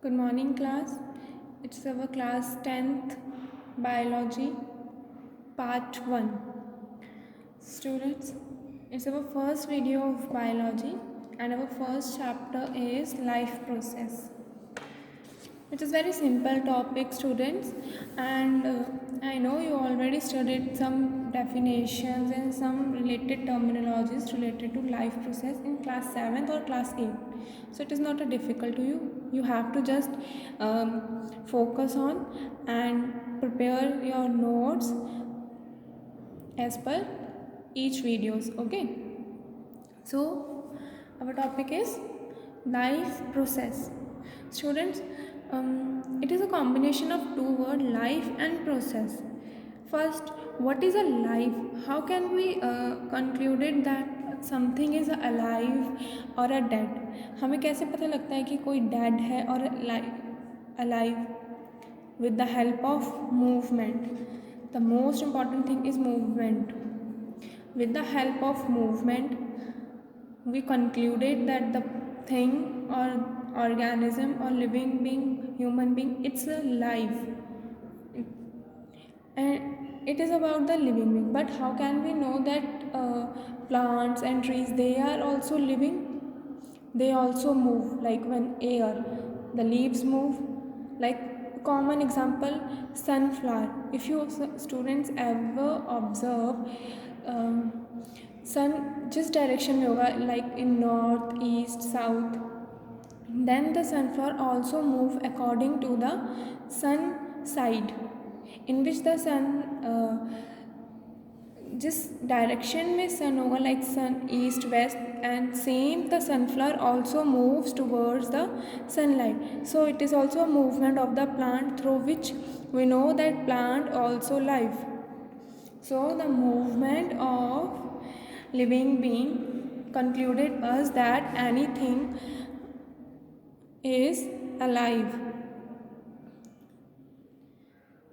Good morning, class. It's our class 10th biology part 1. Students, it's our first video of biology and our first chapter is life process. It is very simple topic, students, and I know you already studied some definitions and some related terminologies related to life process in class 7th or class 8. So it is not a difficult to you. You have to just focus on and prepare your notes as per each videos. Okay. So our topic is life process. Students, it is a combination of two words, life and process. First, what is a life? How can we conclude it that something is alive or a dead? हमें कैसे पता लगता है कि कोई dead है और alive? With the help of movement. The most important thing is movement. With the help of movement, we concluded that the thing or organism or living being, human being, it's alive, and it is about the living being. But how can we know that plants and trees, they are also living? They also move, like when air, the leaves move. Like common example, sunflower. If you students ever observe, sun जिस direction में होगा, like in north, east, south, then the sunflower also move according to the sun side, in which the sun जिस direction में sun होगा, like sun east west, and same the sunflower also moves towards the sunlight. So it is also movement of the plant through which we know that plant also live. So the movement of living being concluded us that anything is alive.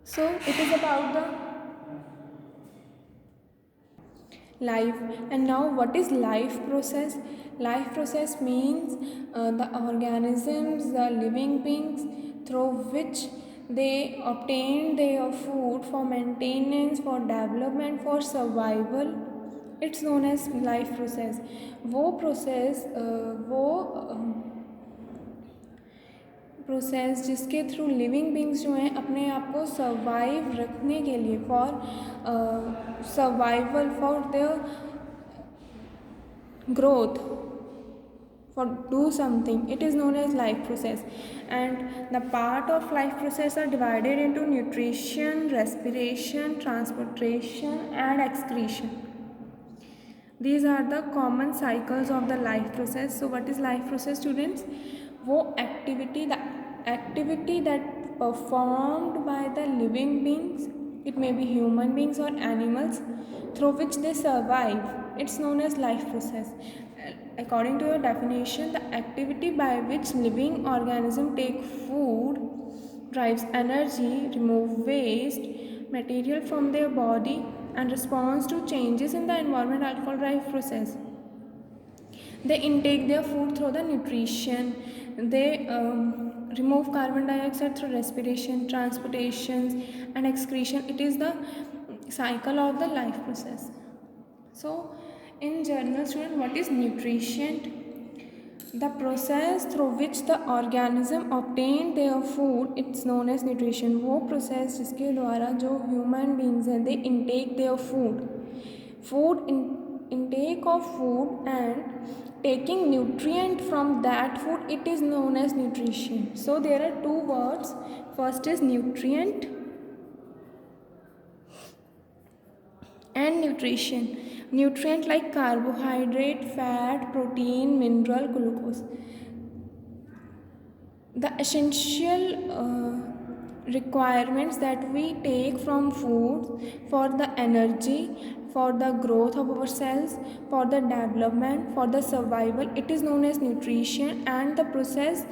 So it is about the life. And now what is life process? Life process means the organisms, the living beings, through which they obtain their food for maintenance, for development, for survival. It's known as life process. वो process जिसके through living beings जो हैं अपने आप को survive रखने के लिए, for survival, for their growth, for do something, it is known as life process. And the part of life process are divided into nutrition, respiration, transportation and excretion. These are the common cycles of the life process. So what is life process, students? वो activity, the activity that performed by the living beings, it may be human beings or animals, through which they survive, it's known as life process. According to your definition, the activity by which living organism take food, drives energy, remove waste material from their body and responds to changes in the environment are called life process. They intake their food through the nutrition. They remove carbon dioxide through respiration, transportation and excretion. It is the cycle of the life process. So in general, student, what is nutrition? The process through which the organism obtain their food, it's known as nutrition. वो process जिसके द्वारा जो human beings हैं, they intake their food intake of food and taking nutrient from that food, it is known as nutrition. So there are two words. First is nutrient and nutrition. Nutrient like carbohydrate, fat, protein, mineral, glucose. The essential requirements that we take from food for the energy, for the growth of our cells, for the development, for the survival, it is known as nutrition. And the process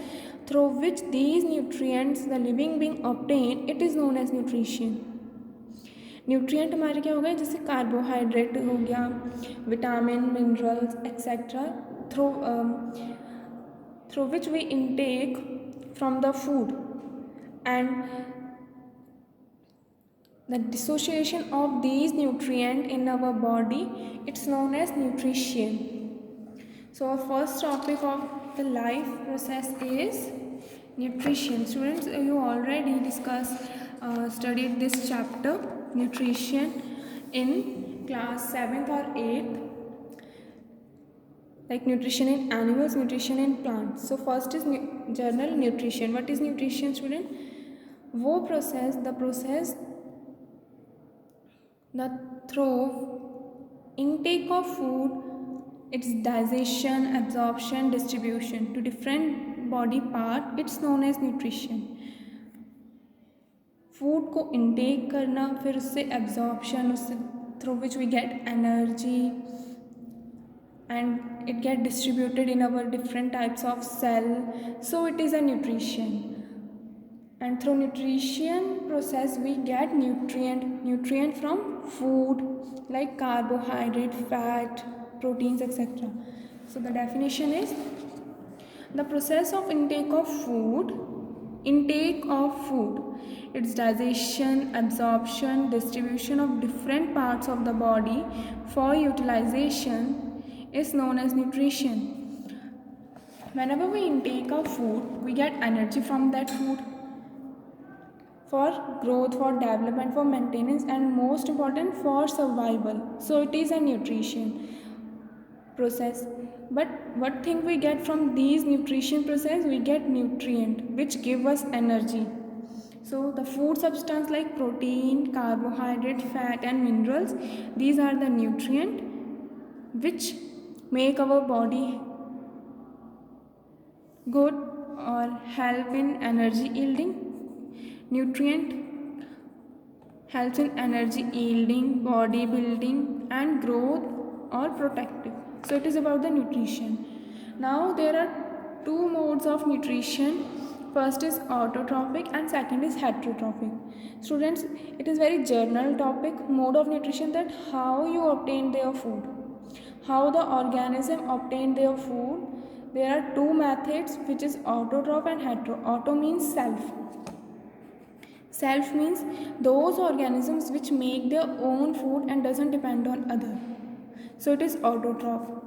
through which these nutrients the living being obtain, it is known as nutrition. Nutrient हमारे क्या हो गए, जैसे carbohydrate हो गया, vitamin, minerals etcetera, through which we intake from the food, and the dissociation of these nutrients in our body, it's known as nutrition. So our first topic of the life process is nutrition. Students, you already studied this chapter, nutrition, in class 7th or 8th, like nutrition in animals, nutrition in plants. So first is general nutrition. What is nutrition, student? वो process, the through intake of food, its digestion, absorption, distribution to different body part, it's known as nutrition. Food को intake करना, फिर उससे absorption, उससे through which we get energy and it get distributed in our different types of cell, so it is a nutrition. And through nutrition process we get nutrient from food like carbohydrate, fat, proteins, etc. So the definition is the process of intake of food, its digestion, absorption, distribution of different parts of the body for utilization is known as nutrition. Whenever we intake our food, we get energy from that food for growth, for development, for maintenance, and most important, for survival. So it is a nutrition process. But what thing we get from these nutrition process? We get nutrient which give us energy. So the food substance like protein, carbohydrate, fat, and minerals, these are the nutrient which make our body good or help in energy yielding. Nutrient helps in energy yielding, body building, and growth or protective. So it is about the nutrition. Now there are two modes of nutrition. First is autotrophic and second is heterotrophic. Students, it is very general topic, mode of nutrition, that how you obtain their food, how the organism obtain their food. There are two methods, which is autotroph and hetero. Auto means self. Self means those organisms which make their own food and doesn't depend on other. So it is autotroph.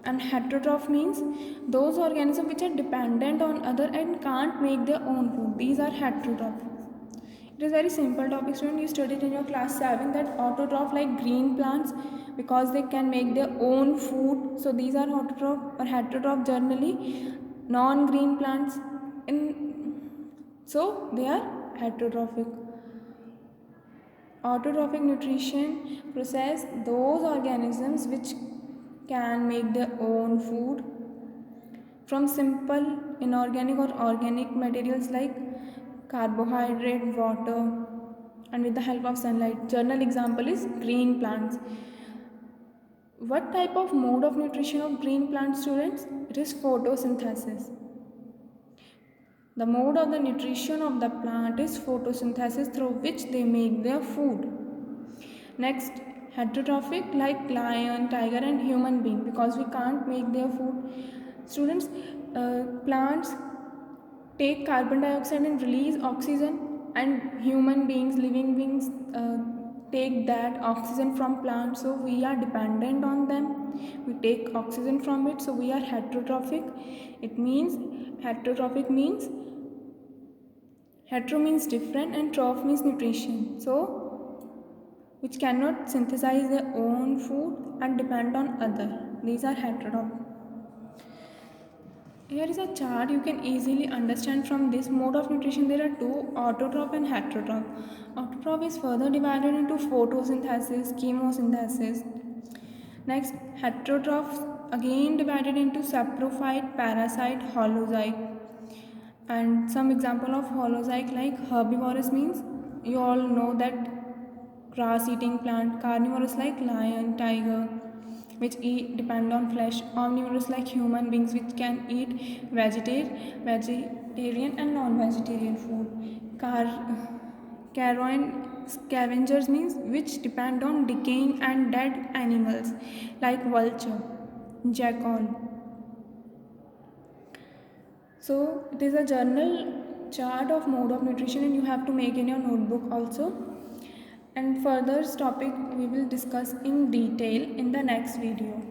And heterotroph means those organisms which are dependent on other and can't make their own food. These are heterotroph. It is very simple topic, student. You studied in your class 7 that autotroph like green plants, because they can make their own food. So these are autotroph or heterotroph generally. Non-green plants, so they are heterotrophic. Autotrophic nutrition process those organisms which can make their own food from simple inorganic or organic materials like carbohydrate, water, and with the help of sunlight. General example is green plants. What type of mode of nutrition of green plants, students? It is photosynthesis. The mode of the nutrition of the plant is photosynthesis, through which they make their food. Next, heterotrophic like lion, tiger, and human being, because we can't make their food. Students, plants take carbon dioxide and release oxygen, and human beings, living beings, take that oxygen from plants, so we are dependent on them. We take oxygen from it, so we are heterotrophic. It means heterotrophic means hetero means different and troph means nutrition, so which cannot synthesize their own food and depend on other. These are heterotroph. Here is a chart. You can easily understand from this mode of nutrition there are two, autotroph and heterotroph. Autotroph is further divided into photosynthesis, chemosynthesis. Next, heterotroph again divided into saprophyte, parasite, holozoite. And some example of holozoite like herbivorous means you all know that grass eating plant, carnivorous like lion, tiger, which depend on flesh, omnivorous like human beings which can eat vegetarian and non-vegetarian food, carrion scavengers means which depend on decaying and dead animals like vulture, jackal. So it is a journal chart of mode of nutrition, and you have to make in your notebook also. And further topic we will discuss in detail in the next video.